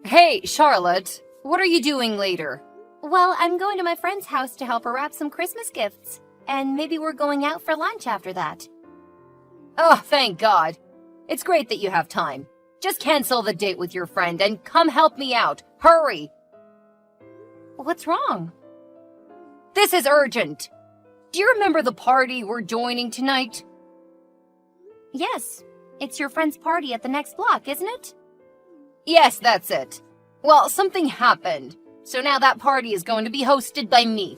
Hey, Charlotte, what are you doing later? Well, I'm going to my friend's house to help her wrap some Christmas gifts. And maybe we're going out for lunch after that. Oh, thank God. It's great that you have time. Just cancel the date with your friend and come help me out. Hurry! What's wrong? This is urgent. Do you remember the party we're joining tonight? Yes, it's your friend's party at the next block, isn't it? Yes, that's it. Well, something happened, so now that party is going to be hosted by me.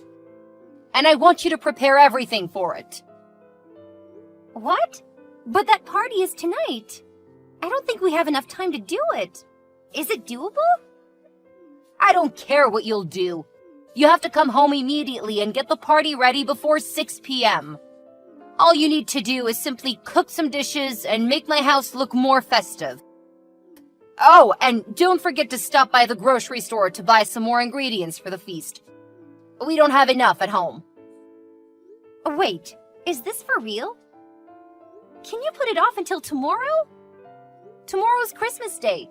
And I want you to prepare everything for it. What? But that party is tonight. I don't think we have enough time to do it. Is it doable? I don't care what you'll do. You have to come home immediately and get the party ready before 6 p.m. All you need to do is simply cook some dishes and make my house look more festive. Oh, and don't forget to stop by the grocery store to buy some more ingredients for the feast. We don't have enough at home. Wait, is this for real? Can you put it off until tomorrow? Tomorrow's Christmas Day.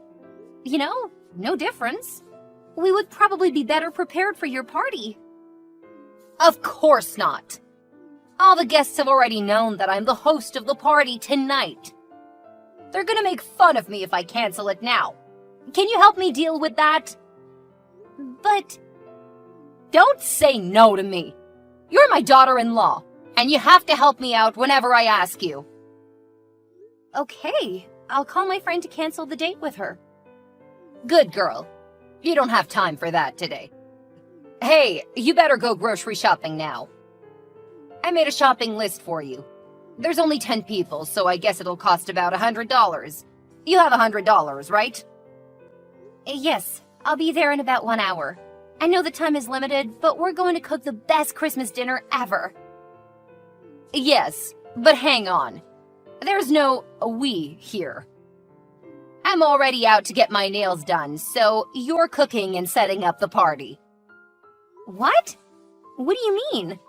You know, no difference. We would probably be better prepared for your party. Of course not. All the guests have already known that I'm the host of the party tonight. They're gonna make fun of me if I cancel it now. Can you help me deal with that? But... Don't say no to me. You're my daughter-in-law, and you have to help me out whenever I ask you. Okay, I'll call my friend to cancel the date with her. Good girl. You don't have time for that today. Hey, you better go grocery shopping now. I made a shopping list for you. There's only 10 people, so I guess it'll cost about $100. You have $100, right? Yes, I'll be there in about 1 hour. I know the time is limited, but we're going to cook the best Christmas dinner ever. Yes, but hang on. There's no we here. I'm already out to get my nails done, so you're cooking and setting up the party. What? What do you mean?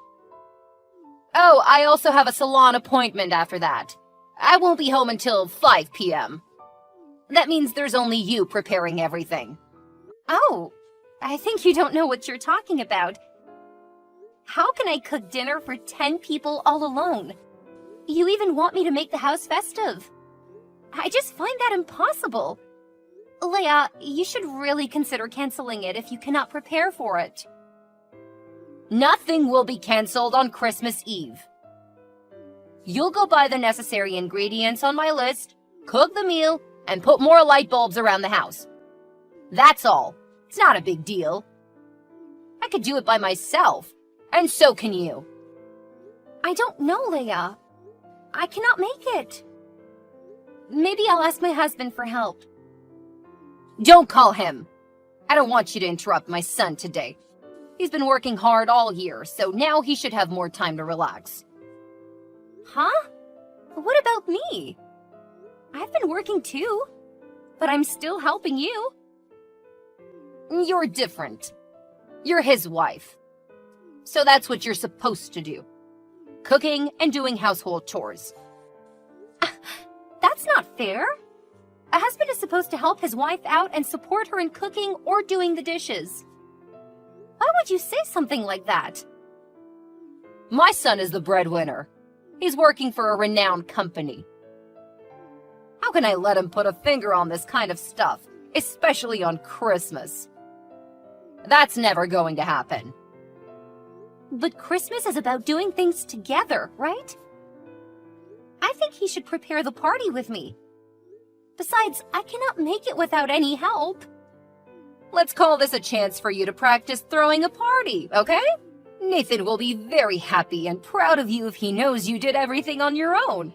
Oh, I also have a salon appointment after that. I won't be home until 5 p.m. That means there's only you preparing everything. Oh, I think you don't know what you're talking about. How can I cook dinner for 10 people all alone? You even want me to make the house festive. I just find that impossible. Leia, you should really consider canceling it if you cannot prepare for it. Nothing will be canceled on Christmas Eve. You'll go buy the necessary ingredients on my list, cook the meal, and put more light bulbs around the house. That's all. It's not a big deal. I could do it by myself, and so can you. I don't know, Leia. I cannot make it. Maybe I'll ask my husband for help. Don't call him. I don't want you to interrupt my son today. He's been working hard all year, so now he should have more time to relax. Huh? What about me? I've been working too, but I'm still helping you. You're different. You're his wife. So that's what you're supposed to do. Cooking and doing household chores. That's not fair. A husband is supposed to help his wife out and support her in cooking or doing the dishes. Why would you say something like that? My son is the breadwinner. He's working for a renowned company. How can I let him put a finger on this kind of stuff, especially on Christmas? That's never going to happen. But Christmas is about doing things together, right? I think he should prepare the party with me. Besides, I cannot make it without any help. Let's call this a chance for you to practice throwing a party, okay? Nathan will be very happy and proud of you if he knows you did everything on your own.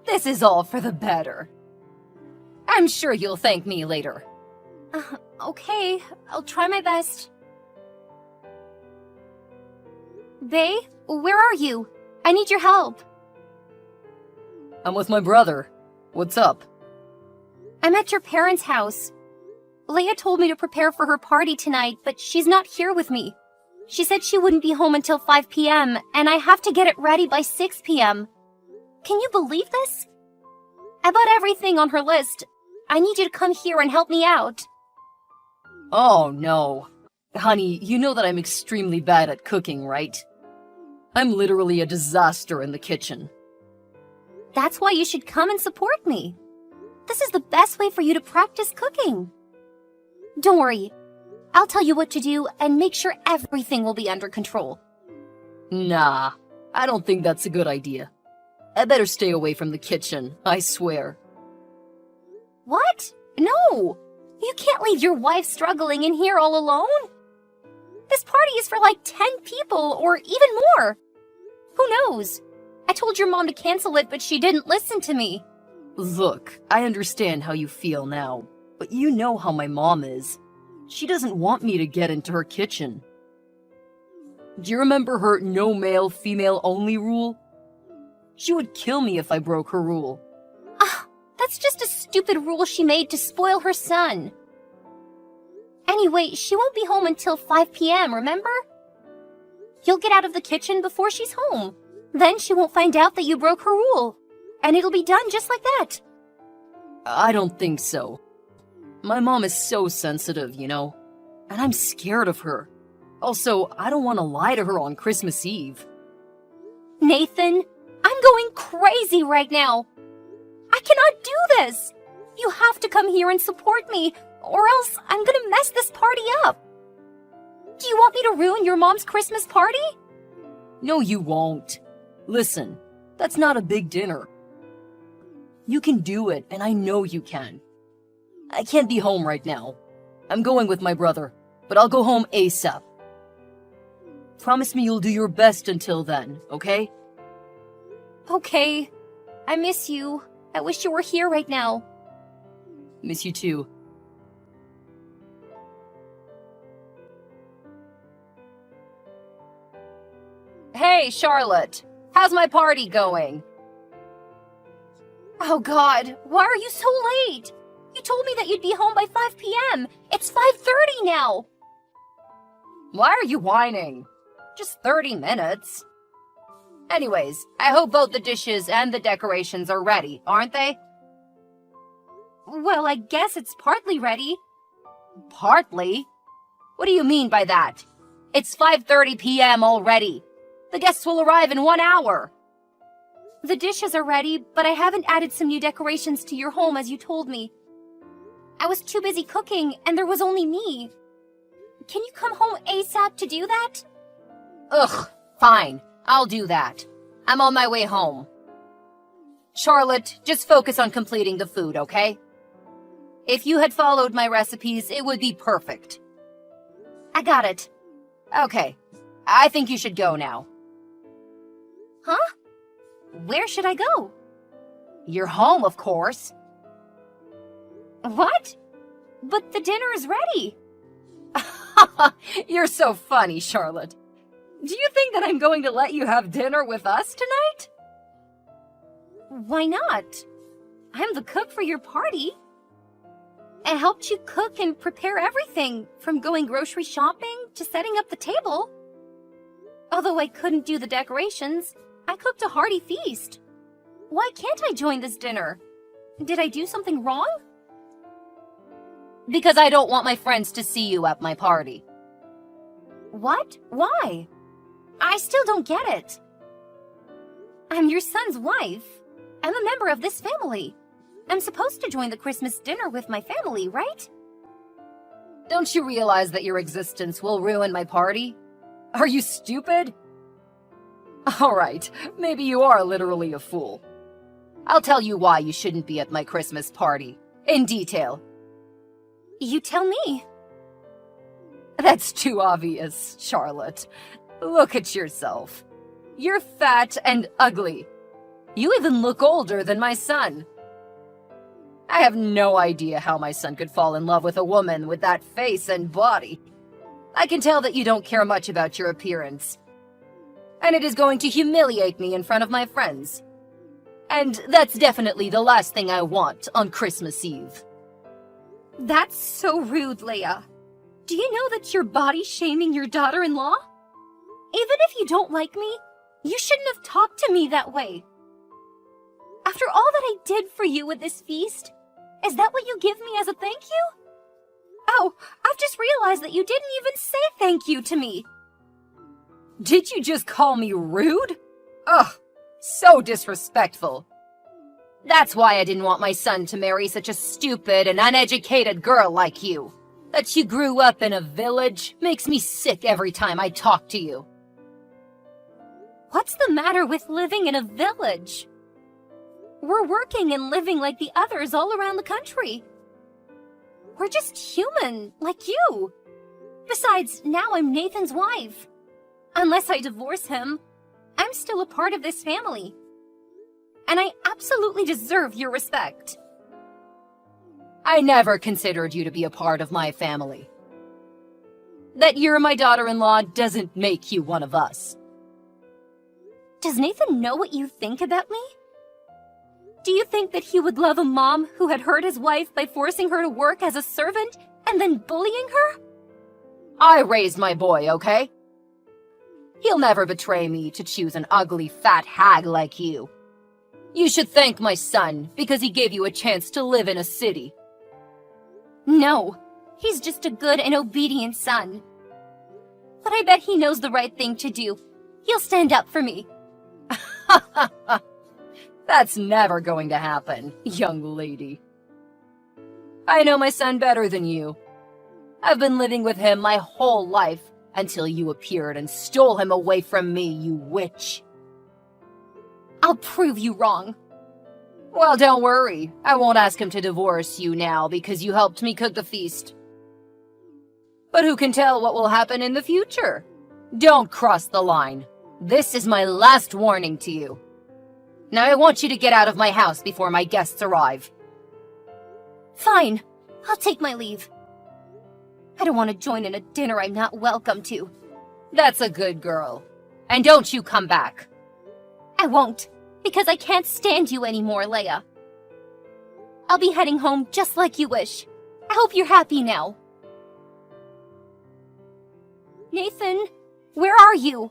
This is all for the better. I'm sure you'll thank me later. Okay, I'll try my best. Bae, where are you? I need your help. I'm with my brother. What's up? I'm at your parents' house. Leia told me to prepare for her party tonight, but she's not here with me. She said she wouldn't be home until 5 p.m., and I have to get it ready by 6 p.m. Can you believe this? I bought everything on her list. I need you to come here and help me out. Oh no. Honey, you know that I'm extremely bad at cooking, right? I'm literally a disaster in the kitchen. That's why you should come and support me. This is the best way for you to practice cooking. Don't worry. I'll tell you what to do and make sure everything will be under control. Nah, I don't think that's a good idea. I better stay away from the kitchen, I swear. What? No! You can't leave your wife struggling in here all alone. This party is for like 10 people or even more. Who knows? I told your mom to cancel it, but she didn't listen to me. Look, I understand how you feel now, but you know how my mom is. She doesn't want me to get into her kitchen. Do you remember her no male, female only rule? She would kill me if I broke her rule. That's just a stupid rule she made to spoil her son. Anyway, she won't be home until 5 p.m., remember? You'll get out of the kitchen before she's home. Then she won't find out that you broke her rule. And it'll be done just like that. I don't think so. My mom is so sensitive, you know, and I'm scared of her. Also, I don't want to lie to her on Christmas Eve. Nathan, I'm going crazy right now. I cannot do this. You have to come here and support me, or else I'm gonna mess this party up. Do you want me to ruin your mom's Christmas party? No, you won't. Listen, that's not a big dinner. You can do it, and I know you can. I can't be home right now. I'm going with my brother, but I'll go home ASAP. Promise me you'll do your best until then, okay? Okay. I miss you. I wish you were here right now. Miss you too. Hey, Charlotte. How's my party going? Oh God, why are you so late? You told me that you'd be home by 5 p.m. It's 5:30 now. Why are you whining? Just 30 minutes. Anyways, I hope both the dishes and the decorations are ready, aren't they? Well, I guess it's partly ready. Partly? What do you mean by that? It's 5:30 p.m. already. The guests will arrive in 1 hour. The dishes are ready, but I haven't added some new decorations to your home as you told me. I was too busy cooking, and there was only me. Can you come home ASAP to do that? Ugh, fine. I'll do that. I'm on my way home. Charlotte, just focus on completing the food, okay? If you had followed my recipes, it would be perfect. I got it. Okay, I think you should go now. Huh? Where should I go? You're home, of course. What? But the dinner is ready. You're so funny, Charlotte. Do you think that I'm going to let you have dinner with us tonight? Why not? I'm the cook for your party. I helped you cook and prepare everything, from going grocery shopping to setting up the table. Although I couldn't do the decorations, I cooked a hearty feast. Why can't I join this dinner? Did I do something wrong? Because I don't want my friends to see you at my party. What? Why? I still don't get it. I'm your son's wife. I'm a member of this family. I'm supposed to join the Christmas dinner with my family, right? Don't you realize that your existence will ruin my party? Are you stupid? Alright, maybe you are literally a fool. I'll tell you why you shouldn't be at my Christmas party, in detail. You tell me. That's too obvious, Charlotte. Look at yourself. You're fat and ugly. You even look older than my son. I have no idea how my son could fall in love with a woman with that face and body. I can tell that you don't care much about your appearance. And it is going to humiliate me in front of my friends. And that's definitely the last thing I want on Christmas Eve. That's so rude, Leia. Do you know that you're body shaming your daughter-in-law? Even if you don't like me, you shouldn't have talked to me that way. After all that I did for you with this feast, is that what you give me as a thank you? Wow, I've just realized that you didn't even say thank you to me. Did you just call me rude? Ugh, so disrespectful. That's why I didn't want my son to marry such a stupid and uneducated girl like you. That you grew up in a village makes me sick every time I talk to you. What's the matter with living in a village? We're working and living like the others all around the country. We're just human, like you. Besides, now I'm Nathan's wife. Unless I divorce him, I'm still a part of this family. And I absolutely deserve your respect. I never considered you to be a part of my family. That you're my daughter-in-law doesn't make you one of us. Does Nathan know what you think about me? Do you think that he would love a mom who had hurt his wife by forcing her to work as a servant and then bullying her? I raised my boy, okay? He'll never betray me to choose an ugly fat hag like you. You should thank my son because he gave you a chance to live in a city. No, he's just a good and obedient son. But I bet he knows the right thing to do. He'll stand up for me. That's never going to happen, young lady. I know my son better than you. I've been living with him my whole life until you appeared and stole him away from me, you witch. I'll prove you wrong. Well, don't worry. I won't ask him to divorce you now because you helped me cook the feast. But who can tell what will happen in the future? Don't cross the line. This is my last warning to you. Now I want you to get out of my house before my guests arrive. Fine, I'll take my leave. I don't want to join in a dinner I'm not welcome to. That's a good girl. And don't you come back. I won't, because I can't stand you anymore, Leia. I'll be heading home just like you wish. I hope you're happy now. Nathan, where are you?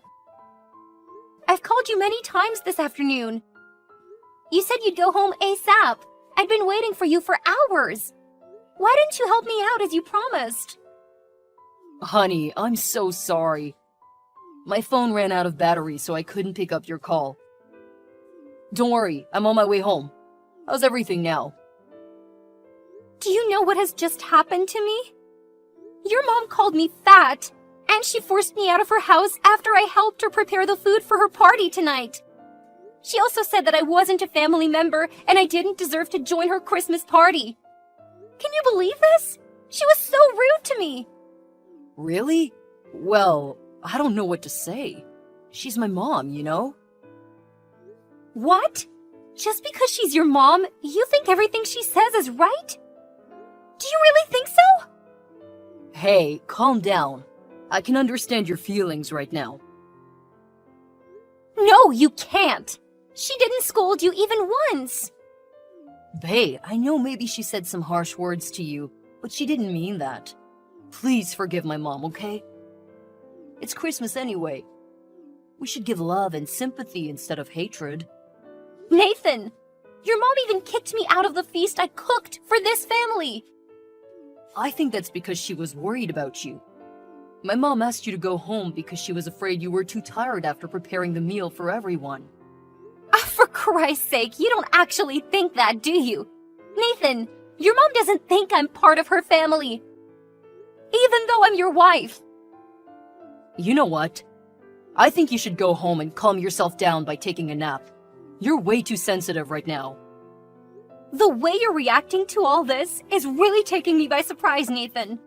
I've called you many times this afternoon. You said you'd go home ASAP. I'd been waiting for you for hours. Why didn't you help me out as you promised? Honey, I'm so sorry. My phone ran out of battery, so I couldn't pick up your call. Don't worry, I'm on my way home. How's everything now? Do you know what has just happened to me? Your mom called me fat, and she forced me out of her house after I helped her prepare the food for her party tonight. She also said that I wasn't a family member and I didn't deserve to join her Christmas party. Can you believe this? She was so rude to me. Really? Well, I don't know what to say. She's my mom, you know? What? Just because she's your mom, you think everything she says is right? Do you really think so? Hey, calm down. I can understand your feelings right now. No, you can't. She didn't scold you even once. Bae, I know maybe she said some harsh words to you, but she didn't mean that. Please forgive my mom, okay? It's Christmas anyway. We should give love and sympathy instead of hatred. Nathan, your mom even kicked me out of the feast I cooked for this family. I think that's because she was worried about you. My mom asked you to go home because she was afraid you were too tired after preparing the meal for everyone. For Christ's sake, you don't actually think that, do you? Nathan, your mom doesn't think I'm part of her family. Even though I'm your wife. You know what? I think you should go home and calm yourself down by taking a nap. You're way too sensitive right now. The way you're reacting to all this is really taking me by surprise, Nathan.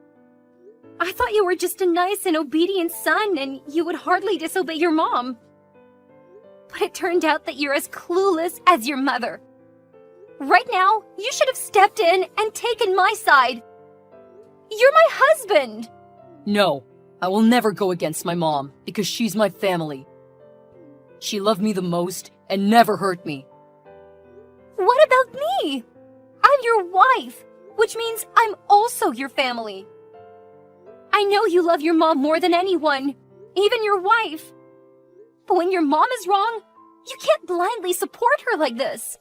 I thought you were just a nice and obedient son and you would hardly disobey your mom. But it turned out that you're as clueless as your mother. Right now, you should have stepped in and taken my side. You're my husband! No, I will never go against my mom because she's my family. She loved me the most and never hurt me. What about me? I'm your wife, which means I'm also your family. I know you love your mom more than anyone, even your wife. But when your mom is wrong, you can't blindly support her like this.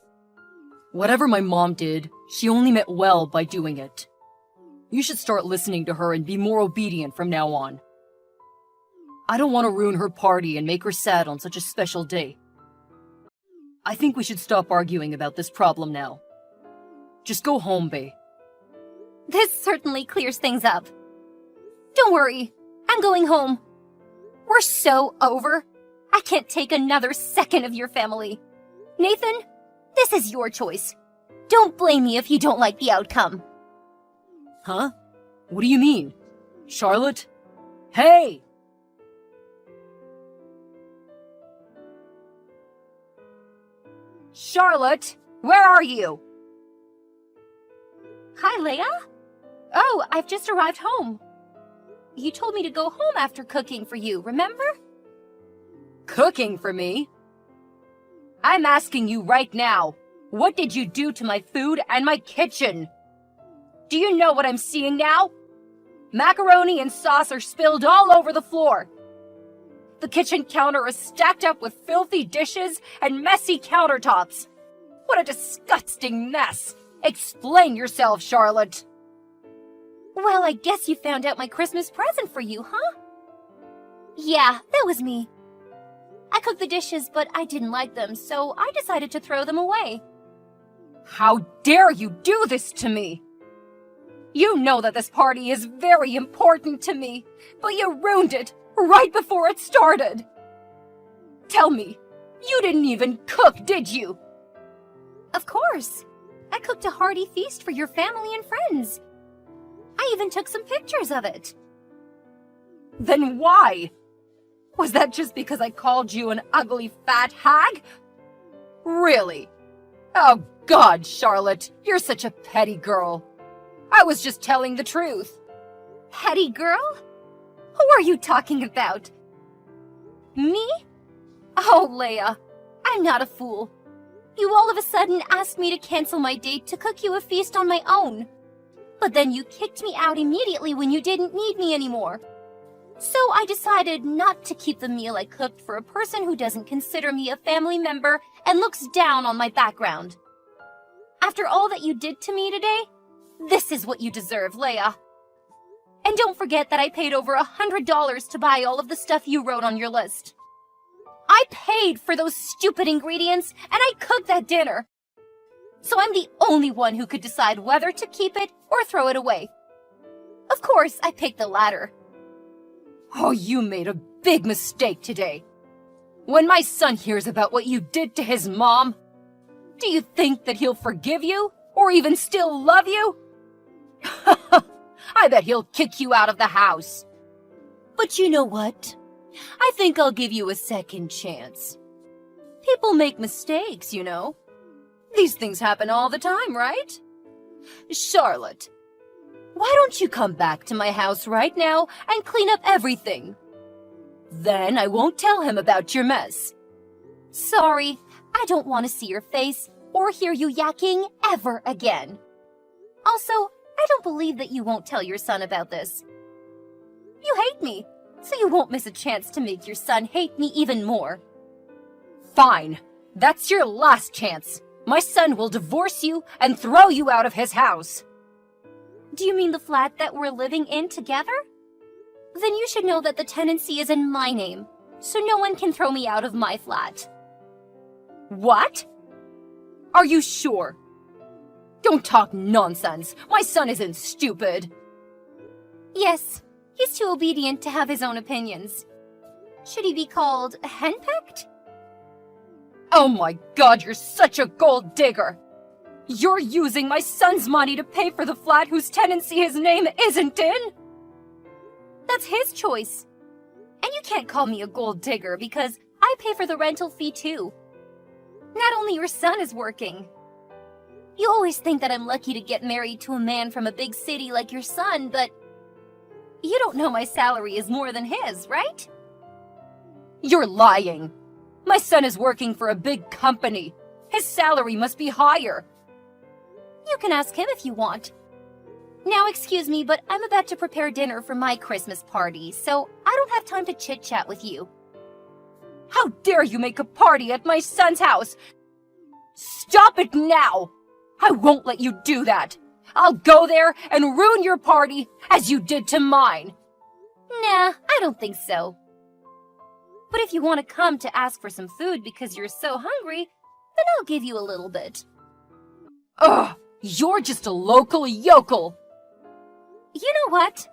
Whatever my mom did, she only meant well by doing it. You should start listening to her and be more obedient from now on. I don't want to ruin her party and make her sad on such a special day. I think we should stop arguing about this problem now. Just go home, Bae. This certainly clears things up. Don't worry, I'm going home. We're so over. I can't take another second of your family. Nathan, this is your choice. Don't blame me if you don't like the outcome. Huh? What do you mean? Charlotte? Hey! Charlotte, where are you? Hi, Leia? Oh, I've just arrived home. You told me to go home after cooking for you, remember? Cooking for me? I'm asking you right now, what did you do to my food and my kitchen? Do you know what I'm seeing now? Macaroni and sauce are spilled all over the floor. The kitchen counter is stacked up with filthy dishes and messy countertops. What a disgusting mess! Explain yourself, Charlotte. Well, I guess you found out my Christmas present for you, huh? Yeah, that was me. I cooked the dishes, but I didn't like them, so I decided to throw them away. How dare you do this to me? You know that this party is very important to me, but you ruined it right before it started. Tell me, you didn't even cook, did you? Of course. I cooked a hearty feast for your family and friends. I even took some pictures of it. Then why? Was that just because I called you an ugly fat hag? Really? Oh God, Charlotte, you're such a petty girl. I was just telling the truth. Petty girl? Who are you talking about? Me? Oh, Leia, I'm not a fool. You all of a sudden asked me to cancel my date to cook you a feast on my own. But then you kicked me out immediately when you didn't need me anymore. So I decided not to keep the meal I cooked for a person who doesn't consider me a family member and looks down on my background. After all that you did to me today, this is what you deserve, Leia. And don't forget that I paid over $100 to buy all of the stuff you wrote on your list. I paid for those stupid ingredients, and I cooked that dinner. So I'm the only one who could decide whether to keep it or throw it away. Of course, I picked the latter. Oh, you made a big mistake today. When my son hears about what you did to his mom, do you think that he'll forgive you or even still love you? I bet he'll kick you out of the house. But you know what? I think I'll give you a second chance. People make mistakes, you know. These things happen all the time, right? Charlotte, why don't you come back to my house right now and clean up everything? Then I won't tell him about your mess. Sorry, I don't want to see your face or hear you yakking ever again. Also, I don't believe that you won't tell your son about this. You hate me, so you won't miss a chance to make your son hate me even more. Fine, that's your last chance. My son will divorce you and throw you out of his house. Do you mean the flat that we're living in together? Then you should know that the tenancy is in my name, so no one can throw me out of my flat. What? Are you sure? Don't talk nonsense. My son isn't stupid. Yes, he's too obedient to have his own opinions. Should he be called henpecked? Oh my God, you're such a gold digger. You're using my son's money to pay for the flat whose tenancy his name isn't in? That's his choice. And you can't call me a gold digger because I pay for the rental fee too. Not only your son is working. You always think that I'm lucky to get married to a man from a big city like your son, but you don't know my salary is more than his, right? You're lying. My son is working for a big company. His salary must be higher. You can ask him if you want. Now, excuse me, but I'm about to prepare dinner for my Christmas party, so I don't have time to chit-chat with you. How dare you make a party at my son's house? Stop it now! I won't let you do that. I'll go there and ruin your party as you did to mine. Nah, I don't think so. But if you want to come to ask for some food because you're so hungry, then I'll give you a little bit. Ugh, you're just a local yokel. You know what?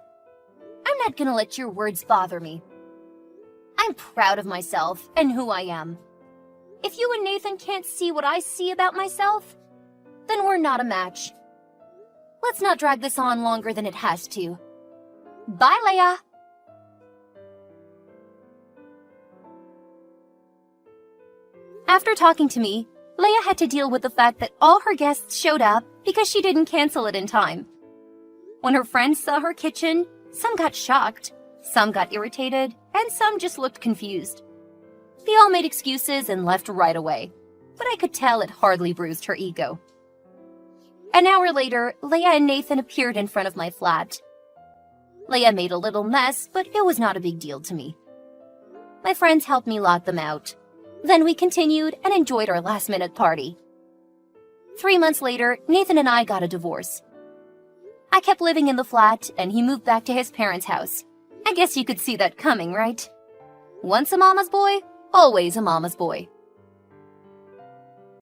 I'm not gonna let your words bother me. I'm proud of myself and who I am. If you and Nathan can't see what I see about myself, then we're not a match. Let's not drag this on longer than it has to. Bye, Leia! After talking to me, Leia had to deal with the fact that all her guests showed up because she didn't cancel it in time. When her friends saw her kitchen, some got shocked, some got irritated, and some just looked confused. They all made excuses and left right away, but I could tell it hardly bruised her ego. An hour later, Leia and Nathan appeared in front of my flat. Leia made a little mess, but it was not a big deal to me. My friends helped me lot them out. Then we continued and enjoyed our last-minute party. 3 months later, Nathan and I got a divorce. I kept living in the flat, and he moved back to his parents' house. I guess you could see that coming, right? Once a mama's boy, always a mama's boy.